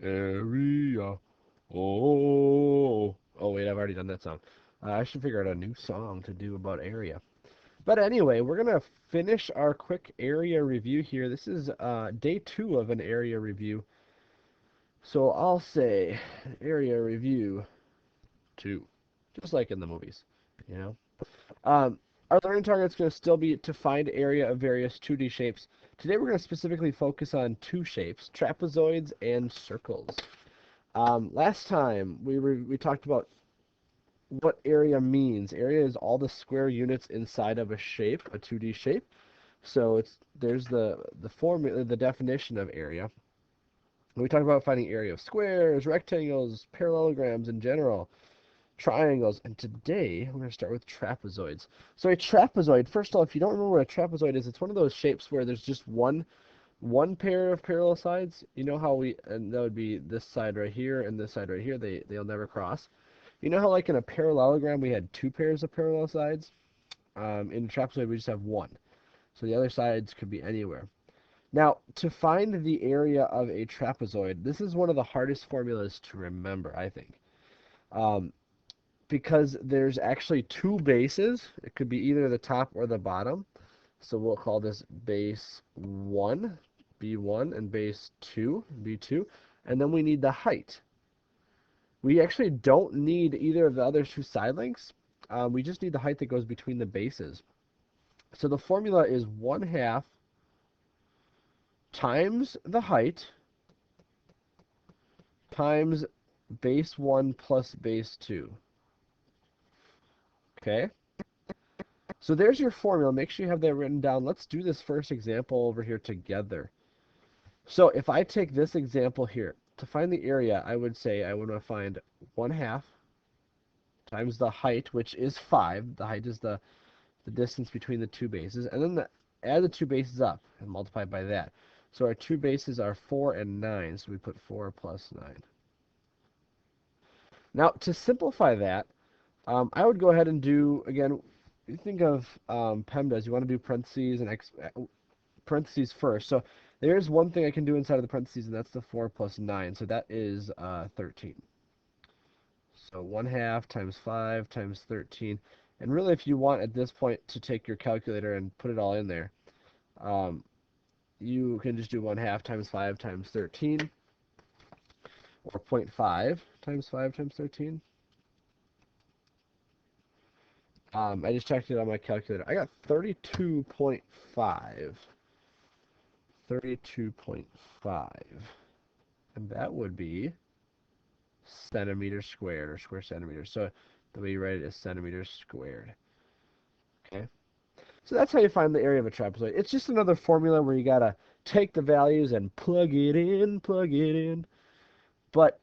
Area. Oh. Oh, wait, I've already done that song. I should figure out a new song to do about area. But anyway, we're going to finish our quick area review here. This is day 2 of an area review. So I'll say area review 2, just like in the movies, you know. Our learning target is going to still be to find area of various 2D shapes. Today we're going to specifically focus on 2 shapes, trapezoids and circles. Last time we talked about what area means. Area is all the square units inside of a shape, a 2D shape. So there's the formula, the definition of area. We talked about finding area of squares, rectangles, parallelograms in general, triangles, and today we're going to start with trapezoids. So a trapezoid, first of all, if you don't remember what a trapezoid is, it's one of those shapes where there's just one pair of parallel sides. You know how and that would be this side right here and this side right here. They'll never cross. You know how like in a parallelogram we had 2 pairs of parallel sides? In a trapezoid we just have one. So the other sides could be anywhere. Now, to find the area of a trapezoid, this is one of the hardest formulas to remember, I think. Um, because there's actually 2 bases. It could be either the top or the bottom. So we'll call this base 1, B1, and base 2, B2. And then we need the height. We actually don't need either of the other 2 side lengths. We just need the height that goes between the bases. So the formula is 1/2 times the height times base 1 plus base 2. Okay? So there's your formula. Make sure you have that written down. Let's do this first example over here together. So if I take this example here, to find the area, I would say I want to find 1/2 times the height, which is 5. The height is the distance between the 2 bases. And then add the 2 bases up and multiply by that. So our 2 bases are 4 and 9. So we put 4 plus 9. Now, to simplify that, I would go ahead and do, again, you think of PEMDAS. You want to do parentheses and parentheses first. So there's one thing I can do inside of the parentheses, and that's the 4 plus 9. So that is 13. So 1/2 times 5 times 13. And really, if you want at this point to take your calculator and put it all in there, um, you can just do 1/2 times 5 times 13, or 0.5 times 5 times 13. I just checked it on my calculator. I got 32.5. 32.5. And that would be centimeters squared, or square centimeters. So the way you write it is centimeters squared. Okay? So that's how you find the area of a trapezoid. It's just another formula where you gotta take the values and plug it in, plug it in. But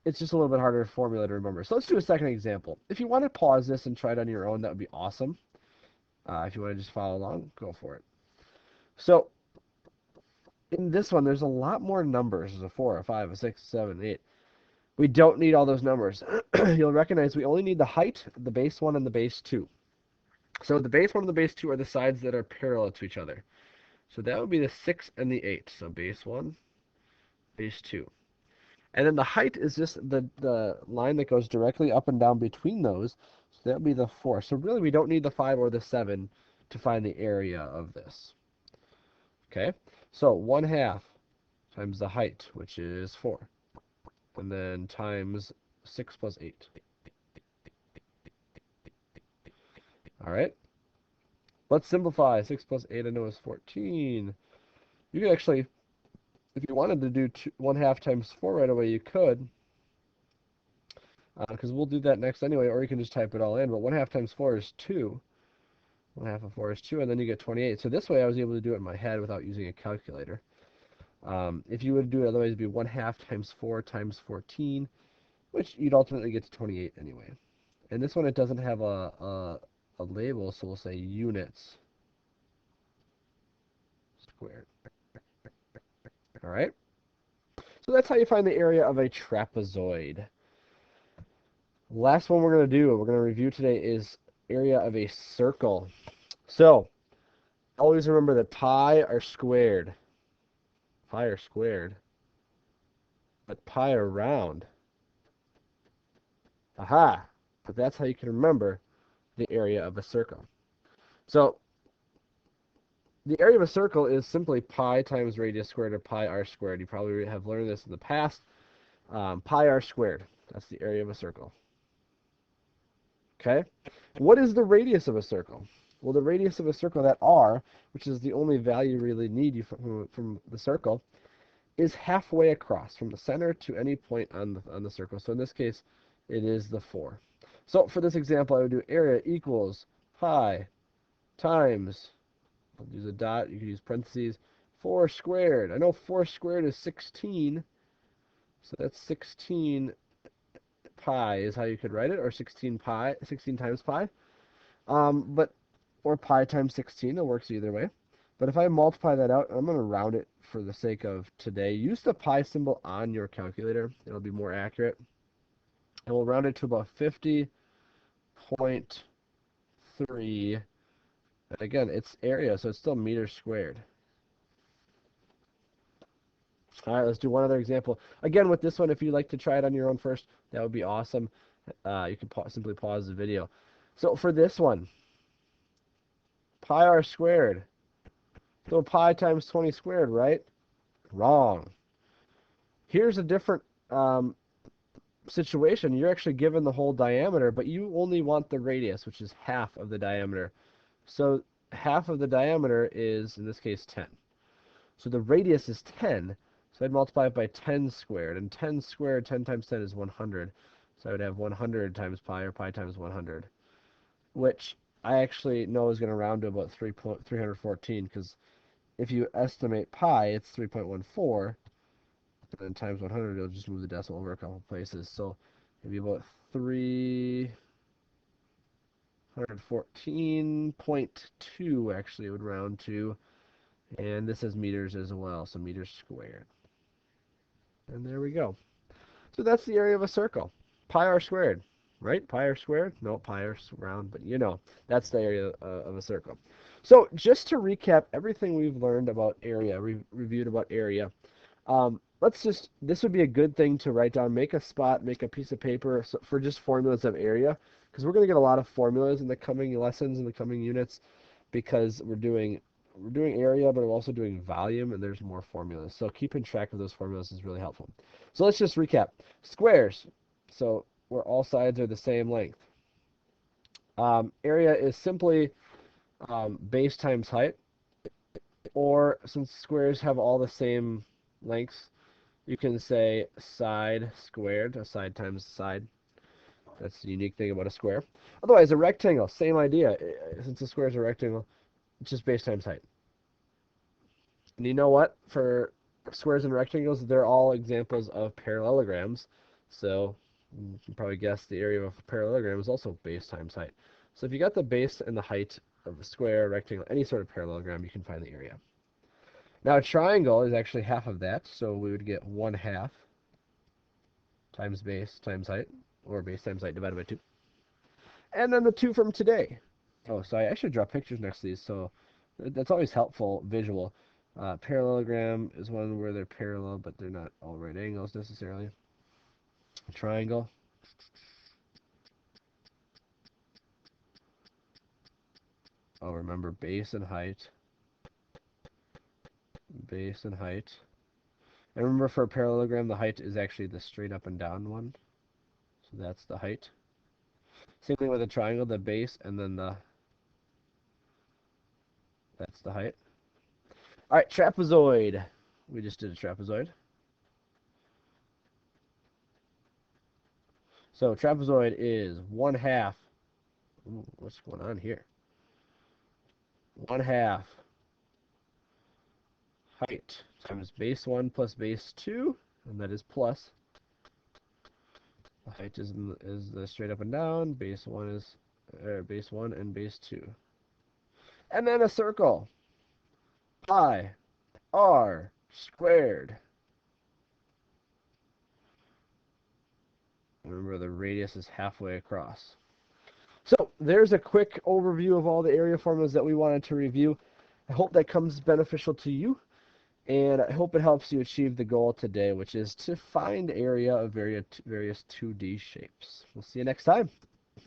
it's just a little bit harder formula to remember. So let's do a second example. If you want to pause this and try it on your own, that would be awesome. If you want to just follow along, go for it. So in this one, there's a lot more numbers. There's a 4, a 5, a 6, 7, 8. We don't need all those numbers. You'll recognize we only need the height, the base 1, and the base 2. So the base 1 and the base 2 are the sides that are parallel to each other. So that would be the 6 and the 8. So base 1, base 2. And then the height is just the line that goes directly up and down between those. So that would be the 4. So really we don't need the 5 or the 7 to find the area of this. Okay? So 1/2 times the height, which is 4. And then times 6 plus 8. All right? Let's simplify. 6 plus 8 I know is 14. You could actually, if you wanted to do 1/2 times 4 right away, you could. Because we'll do that next anyway, or you can just type it all in. But 1/2 times 4 is 2. 1/2 of 4 is 2, and then you get 28. So this way I was able to do it in my head without using a calculator. If you would do it otherwise, it'd be 1/2 times 4 times 14, which you'd ultimately get to 28 anyway. And this one, it doesn't have a label, so we'll say units squared. All right? So that's how you find the area of a trapezoid. Last one we're going to do, we're going to review today, is area of a circle. So, always remember that pi are squared. Pi are squared. but pi around. Aha! But that's how you can remember the area of a circle. So the area of a circle is simply pi times radius squared or pi r squared. You probably have learned this in the past. Pi r squared. That's the area of a circle. Okay? What is the radius of a circle? Well, the radius of a circle, that r, which is the only value you really need from the circle, is halfway across from the center to any point on the circle. So in this case, it is the 4. So for this example, I would do area equals pi times, I'll use a dot, you can use parentheses, 4 squared. I know 4 squared is 16, so that's 16 pi is how you could write it, or 16 times pi. Or pi times 16, it works either way. But if I multiply that out, I'm going to round it for the sake of today. Use the pi symbol on your calculator. It'll be more accurate. And we'll round it to about 50.3. And again, it's area, so it's still meters squared. All right, let's do one other example. Again, with this one, if you'd like to try it on your own first, that would be awesome. You can simply pause the video. So for this one, pi r squared. So pi times 20 squared, right? Wrong. Here's a different situation. You're actually given the whole diameter, but you only want the radius, which is half of the diameter. So half of the diameter is, in this case, 10. So the radius is 10. So I'd multiply it by 10 squared. And 10 squared, 10 times 10 is 100. So I would have 100 times pi, or pi times 100, which I actually know is going to round to about 314, because if you estimate pi, it's 3.14, and then times 100, you'll just move the decimal over a couple places. So maybe about 314.2 actually would round to, and this is meters as well, so meters squared. And there we go. So that's the area of a circle. Pi r squared, right? Pi r squared? No, pi r round, but you know, that's the area of a circle. So just to recap everything we've learned about area, reviewed about area, this would be a good thing to write down. Make a spot, make a piece of paper for just formulas of area, because we're going to get a lot of formulas in the coming lessons, in the coming units, because we're doing area, but we're also doing volume, and there's more formulas. So keeping track of those formulas is really helpful. So let's just recap. Squares, so where all sides are the same length. Area is simply base times height, or since squares have all the same lengths, you can say side squared, a side times side. That's the unique thing about a square. Otherwise, a rectangle, same idea. Since a square is a rectangle, it's just base times height. And you know what? For squares and rectangles, they're all examples of parallelograms. So you can probably guess the area of a parallelogram is also base times height. So if you got the base and the height of a square, rectangle, any sort of parallelogram, you can find the area. Now a triangle is actually half of that, so we would get 1/2 times base times height, or base times height divided by 2. And then the 2 from today. Oh, sorry, I should draw pictures next to these, so that's always helpful, visual. Parallelogram is one where they're parallel, but they're not all right angles necessarily. A triangle. Oh, remember base and height. Base and height. And remember for a parallelogram, the height is actually the straight up and down one. So that's the height. Same thing with a triangle, the base and then that's the height. All right, trapezoid. We just did a trapezoid. So trapezoid is 1/2. Ooh, what's going on here? 1/2 height times base 1 plus base 2, and that is plus. The height is the straight up and down. Base 1 is base 1 and base 2. And then a circle. Pi r squared. Remember, the radius is halfway across. So there's a quick overview of all the area formulas that we wanted to review. I hope that comes beneficial to you. And I hope it helps you achieve the goal today, which is to find area of various 2D shapes. We'll see you next time.